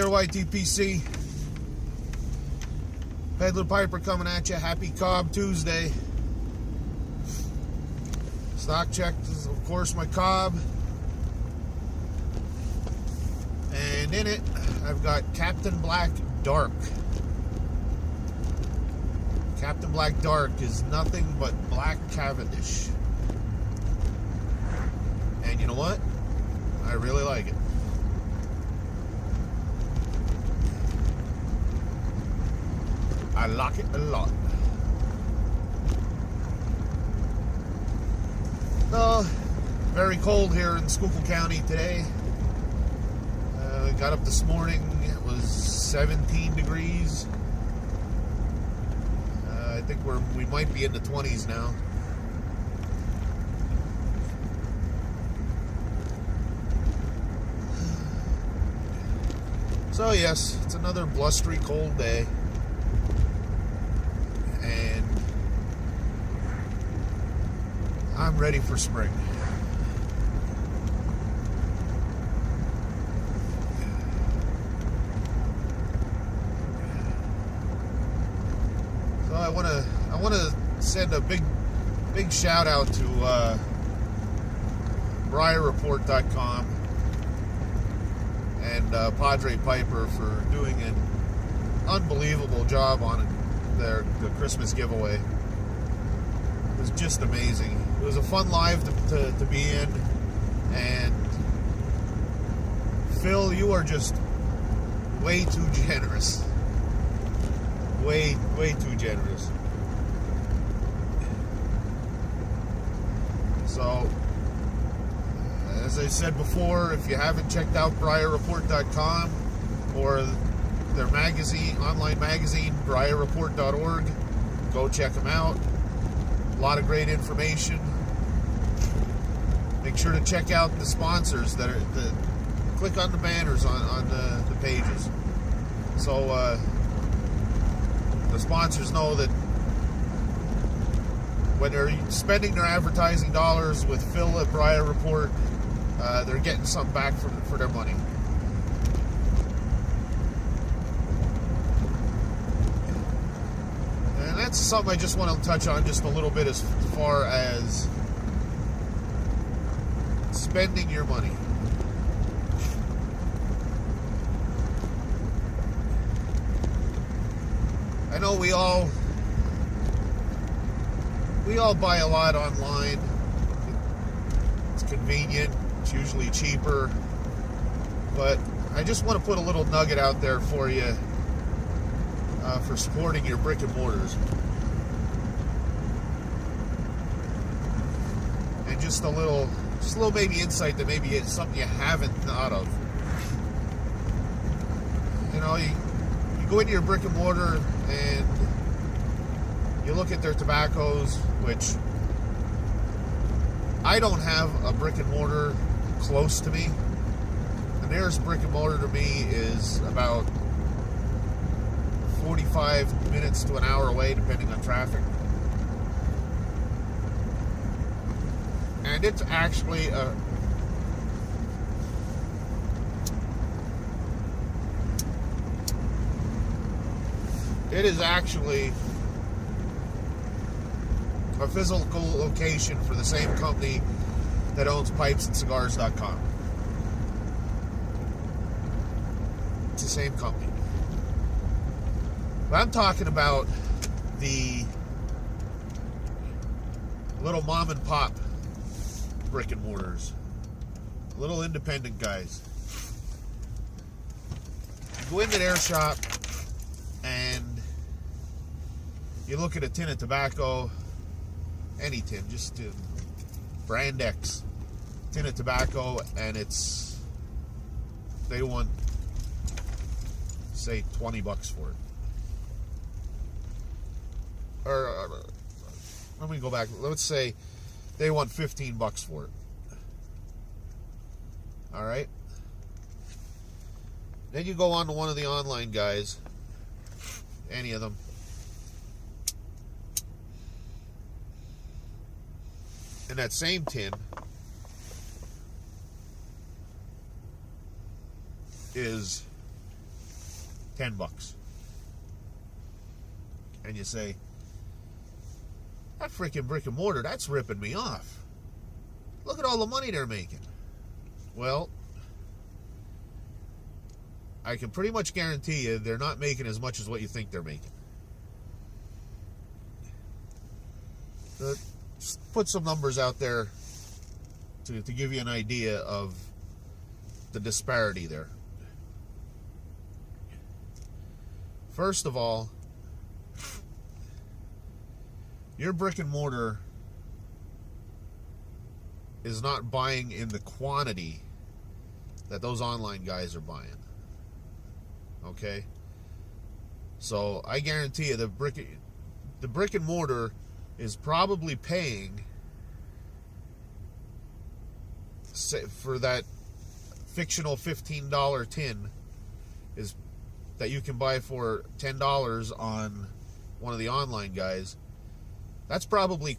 there, YTPC. Peddler Piper coming at you. Happy Cob Tuesday. Stock check is, of course, my Cob. And in it, I've got Captain Black Dark. Captain Black Dark is nothing but black Cavendish. And you know what? I really like it. I like it a lot. Very cold here in Schuylkill County today. Got up this morning, it was 17 degrees. I think we might be in the 20s now. So yes, it's another blustery cold day. And I'm ready for spring. So I want to send a big shout out to BriarReport.com and Padre Piper for doing an unbelievable job on the Christmas giveaway. It was just amazing. It was a fun live to be in, and Phil, you are just way too generous. Way too generous. So, as I said before, if you haven't checked out BriarReport.com or their magazine, online magazine, BriarReport.org, go check them out. A lot of great information. Make sure to check out the sponsors click on the banners on the pages. So the sponsors know that when they're spending their advertising dollars with Phil at Briar Report, they're getting something back for their money. And that's something I just want to touch on just a little bit as far as spending your money. I know we all buy a lot online. It's convenient. It's usually cheaper. But I just want to put a little nugget out there for you for supporting your brick and mortars. And just a little maybe insight that maybe it's something you haven't thought of. You know, you go into your brick and mortar and you look at their tobaccos, which I don't have a brick and mortar close to me. The nearest brick and mortar to me is about 45 minutes to an hour away, depending on traffic. And it's actually it is actually a physical location for the same company that owns pipesandcigars.com. It's the same company. But I'm talking about the little mom and pop brick and mortars. Little independent guys. You go into their shop and you look at a tin of tobacco, any tin, just brand X tin of tobacco, and they want, say, $20 for it. Or let me go back. Let's say they want $15 for it. All right. Then you go on to one of the online guys, any of them, and that same tin is $10. And you say, that freaking brick and mortar, that's ripping me off. Look at all the money they're making. Well, I can pretty much guarantee you they're not making as much as what you think they're making. Just put some numbers out there to give you an idea of the disparity there. First of all, your brick and mortar is not buying in the quantity that those online guys are buying. Okay? So I guarantee you the brick and mortar is probably paying for that fictional $15 tin is that you can buy for $10 on one of the online guys. That's probably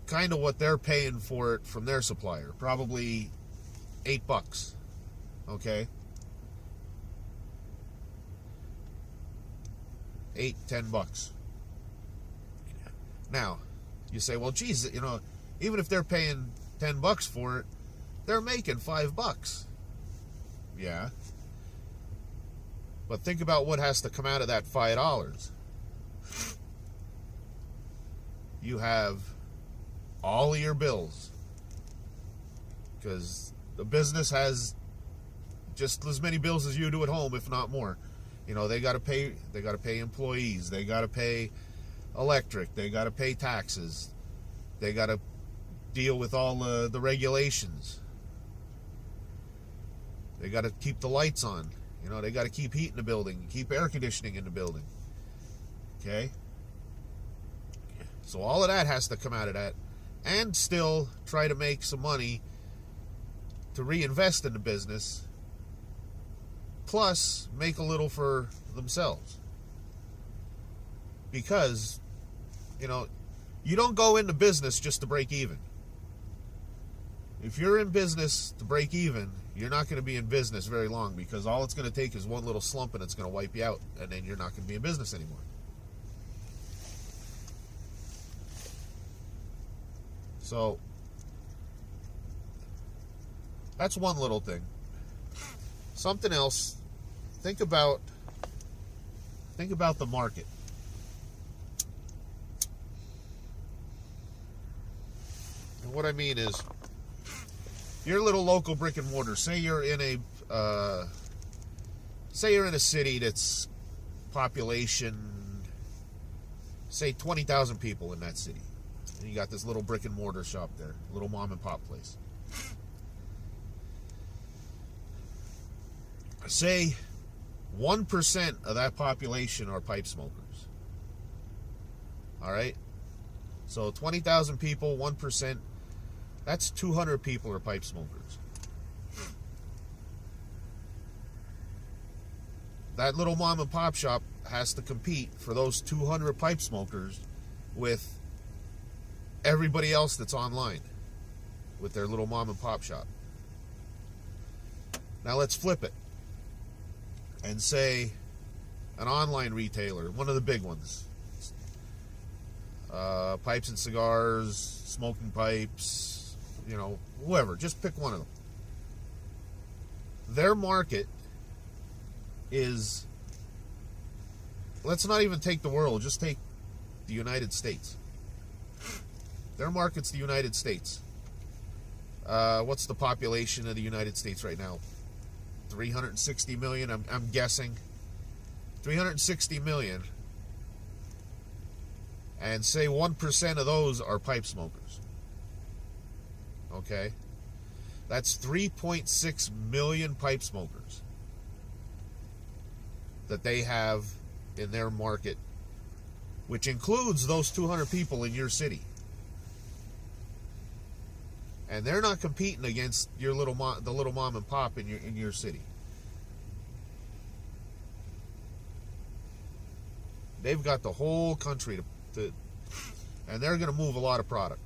kind of what they're paying for it from their supplier. Probably $8. Okay? $10. Now, you say, well, geez, even if they're paying $10 for it, they're making $5. Yeah. But think about what has to come out of that $5. You have all of your bills, because the business has just as many bills as you do at home, if not more. They got to pay employees, they got to pay electric, they got to pay taxes, they got to deal with all the regulations, they got to keep the lights on, they got to keep heat in the building, keep air conditioning in the building. Okay? So all of that has to come out of that, and still try to make some money to reinvest in the business, plus make a little for themselves. Because, you don't go into business just to break even. If you're in business to break even, you're not going to be in business very long, because all it's going to take is one little slump and it's going to wipe you out, and then you're not going to be in business anymore. So, that's one little thing. Something else, think about the market. And what I mean is, your little local brick and mortar, say you're in a city that's population, say 20,000 people in that city. And you got this little brick and mortar shop there, little mom and pop place. Say 1% of that population are pipe smokers. All right? So 20,000 people, 1%, that's 200 people are pipe smokers. That little mom and pop shop has to compete for those 200 pipe smokers with everybody else that's online with their little mom and pop shop. Now let's flip it and say an online retailer, one of the big ones, pipes and cigars, smoking pipes, whoever, just pick one of them. Their market is, let's not even take the world, just take the United States. Their market's the United States. What's the population of the United States right now? 360 million, I'm guessing. 360 million. And say 1% of those are pipe smokers. Okay? That's 3.6 million pipe smokers that they have in their market, which includes those 200 people in your city. And they're not competing against your the little mom and pop in your city. They've got the whole country to and they're going to move a lot of product.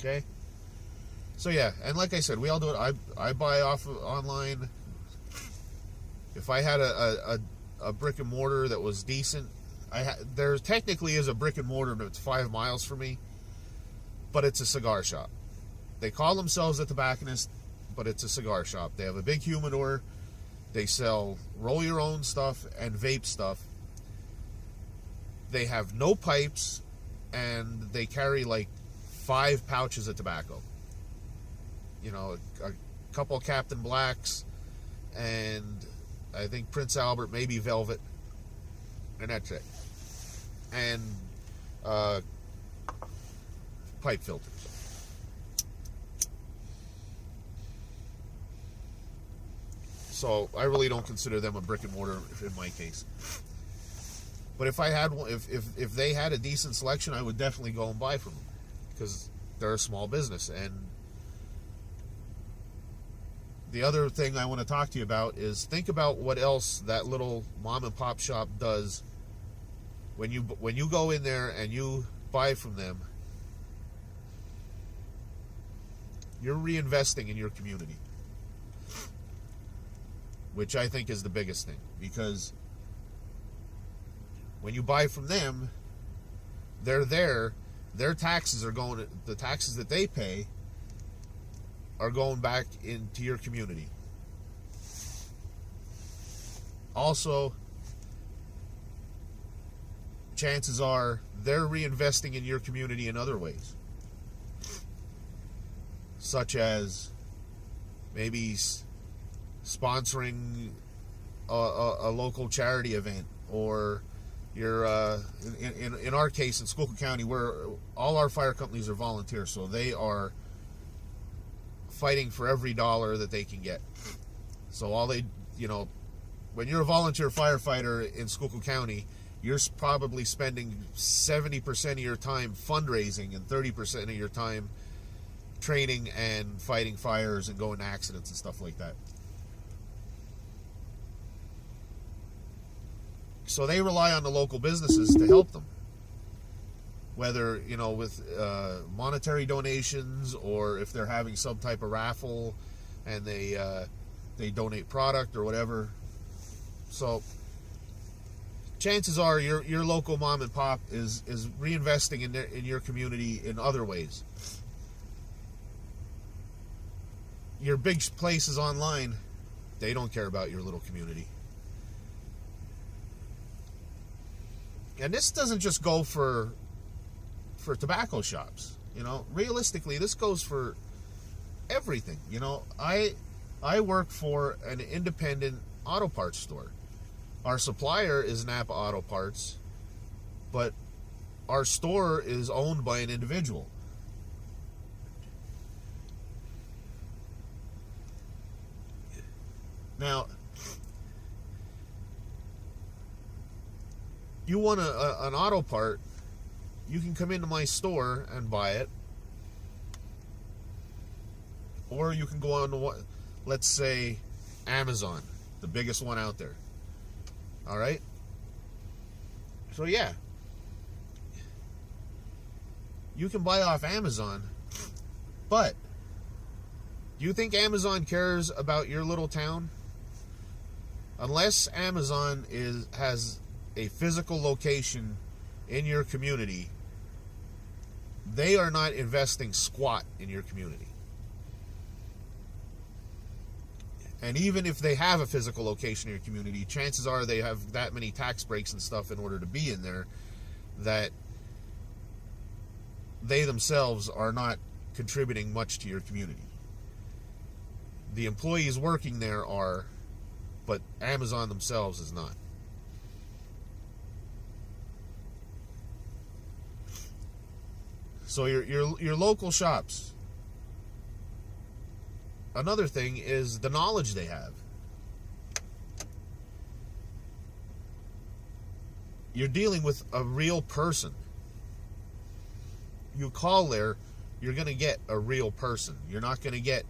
Okay? So yeah, and like I said, we all do it. I buy off of online. If I had a brick and mortar that was decent, there technically is a brick and mortar that's 5 miles from me, but it's a cigar shop. They call themselves a tobacconist, but it's a cigar shop. They have a big humidor. They sell roll your own stuff and vape stuff. They have no pipes, and they carry like 5 pouches of tobacco. You know, a couple of Captain Blacks, and I think Prince Albert, maybe Velvet, and that's it. And pipe filters. So I really don't consider them a brick and mortar in my case. But if I had one, if they had a decent selection, I would definitely go and buy from them, because they're a small business. And the other thing I want to talk to you about is, think about what else that little mom and pop shop does. When you go in there and you buy from them, you're reinvesting in your community, which I think is the biggest thing, because when you buy from them, they're there, their taxes are going, the taxes that they pay are going back into your community. Also, chances are they're reinvesting in your community in other ways, such as maybe sponsoring a local charity event, or you're in our case in Schuylkill County, where all our fire companies are volunteer, so they are fighting for every dollar that they can get. So all they, when you're a volunteer firefighter in Schuylkill County, you're probably spending 70% of your time fundraising and 30% of your time training and fighting fires and going to accidents and stuff like that. So they rely on the local businesses to help them, whether, with monetary donations, or if they're having some type of raffle and they donate product or whatever. So chances are your local mom and pop is reinvesting in your community in other ways. Your big places online, they don't care about your little community. And this doesn't just go for tobacco shops. Realistically, this goes for everything. I work for an independent auto parts store. Our supplier is Napa Auto Parts, but our store is owned by an individual. Now, you want an auto part, you can come into my store and buy it. Or you can go on to, let's say, Amazon, the biggest one out there. All right? So yeah, you can buy off Amazon, but do you think Amazon cares about your little town? Unless Amazon has a physical location in your community, they are not investing squat in your community. And even if they have a physical location in your community, chances are they have that many tax breaks and stuff in order to be in there, that they themselves are not contributing much to your community. The employees working there are, but Amazon themselves is not. So your local shops. Another thing is the knowledge they have. You're dealing with a real person. You call there, you're going to get a real person. You're not going to get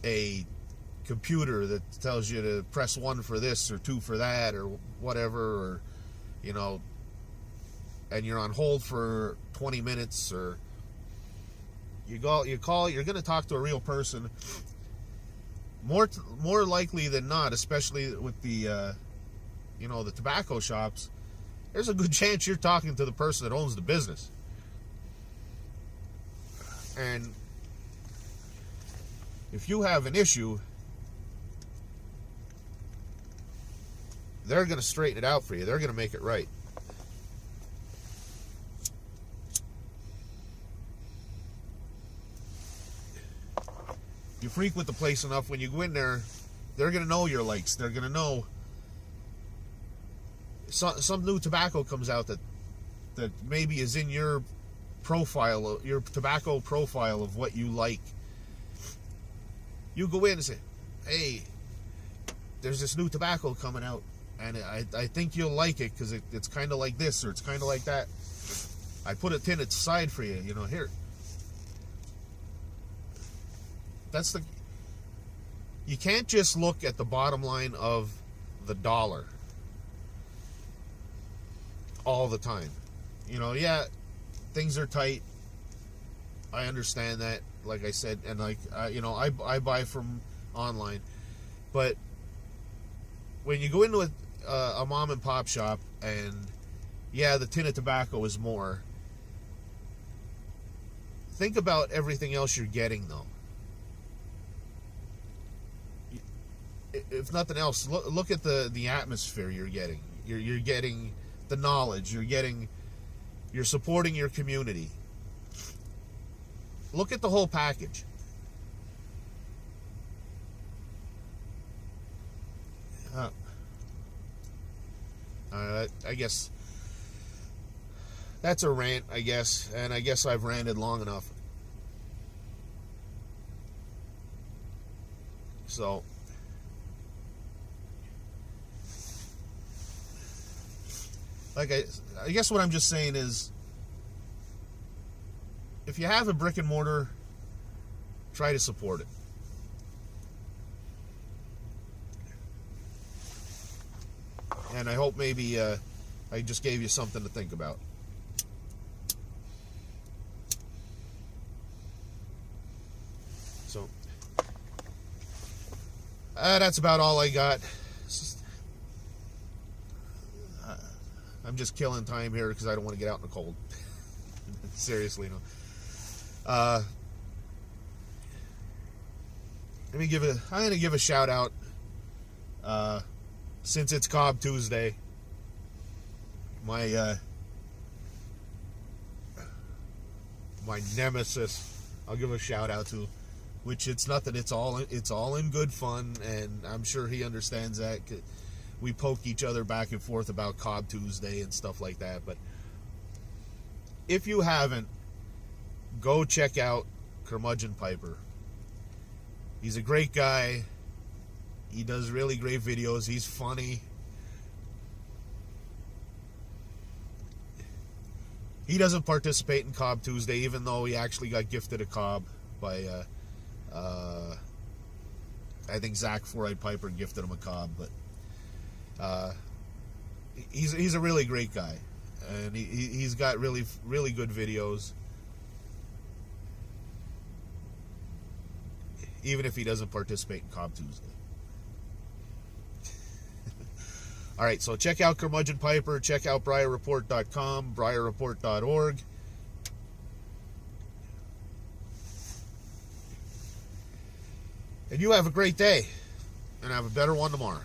a computer that tells you to press 1 for this or 2 for that or whatever, or and you're on hold for 20 minutes, or You call. You're going to talk to a real person. More likely than not, especially with the the tobacco shops, there's a good chance you're talking to the person that owns the business. And if you have an issue, they're going to straighten it out for you. They're going to make it right. You frequent the place enough, when you go in there, they're going to know your likes. They're going to know some new tobacco comes out that maybe is in your profile, your tobacco profile of what you like. You go in and say, hey, there's this new tobacco coming out, and I think you'll like it because it's kind of like this or it's kind of like that. I put a tin aside for you, here. You can't just look at the bottom line of the dollar all the time. Yeah, things are tight. I understand that, like I said, and I buy from online. But when you go into a mom and pop shop, and yeah, the tin of tobacco is more, think about everything else you're getting, though. If nothing else, look at the atmosphere you're getting. You're getting the knowledge. You're supporting your community. Look at the whole package. I guess that's a rant, I guess, and I guess I've ranted long enough. So, like I guess what I'm just saying is, if you have a brick and mortar, try to support it. And I hope maybe I just gave you something to think about. So, that's about all I got. I'm just killing time here because I don't want to get out in the cold. Seriously, no. I'm going to give a shout out, since it's Cob Tuesday. My nemesis, I'll give a shout out to, which it's nothing. It's all in good fun, and I'm sure he understands that. We poke each other back and forth about Cob Tuesday and stuff like that. But if you haven't, go check out Curmudgeon Piper. He's a great guy. He does really great videos. He's funny. He doesn't participate in Cob Tuesday, even though he actually got gifted a cob by, I think Zach Four-Eyed Piper gifted him a cob, but he's a really great guy, and he's got really good videos, even if he doesn't participate in Cob Tuesday. All right, so check out Curmudgeon Piper, check out BriarReport.com, BriarReport.org. And you have a great day, and have a better one tomorrow.